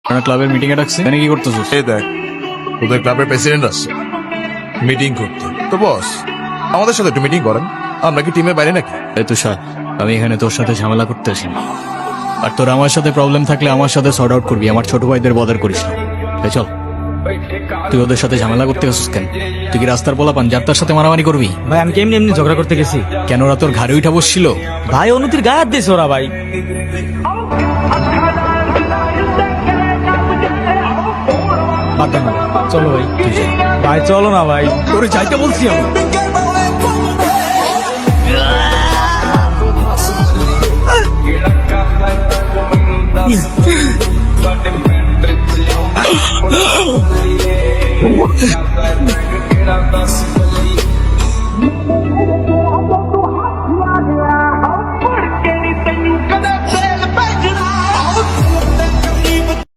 ক্লাবের মিটিং এ ডাকছে এখানে কি করতেছিস? এই দেখ, তোদের ক্লাবের প্রেসিডেন্ট আসছে মিটিং করতে। তো বস, আমাদের সাথে একটু মিটিং করেন। আমরা কি টিমের বাইরে নাকি? এই তুষার, আমি এখানে তোর সাথে ঝামেলা করতে আসি না। আর তোর আমার সাথে প্রবলেম থাকলে আমার সাথে সর্ট আউট করবি, আমার ছোট ভাইদের বদার করিস না। এই চল, তুই ওদের সাথে ঝামেলা করতে গেছিস কেন? তুই কি রাস্তার পোলাপান যাত্রার সাথে মারামারি করবি? ভাই আমি কেমনি এমনি ঝগড়া করতে গেছি? কেন ওরা তোর ঘাড়ে উঠা বসছিল? ভাই অনুতির গায়ে হাত দিয়েছে ওরা ভাই। বাদ দেন না ভাই, চলো ভাই। ভাই চলো না ভাই, তোরে যাইতে বলছি আমি।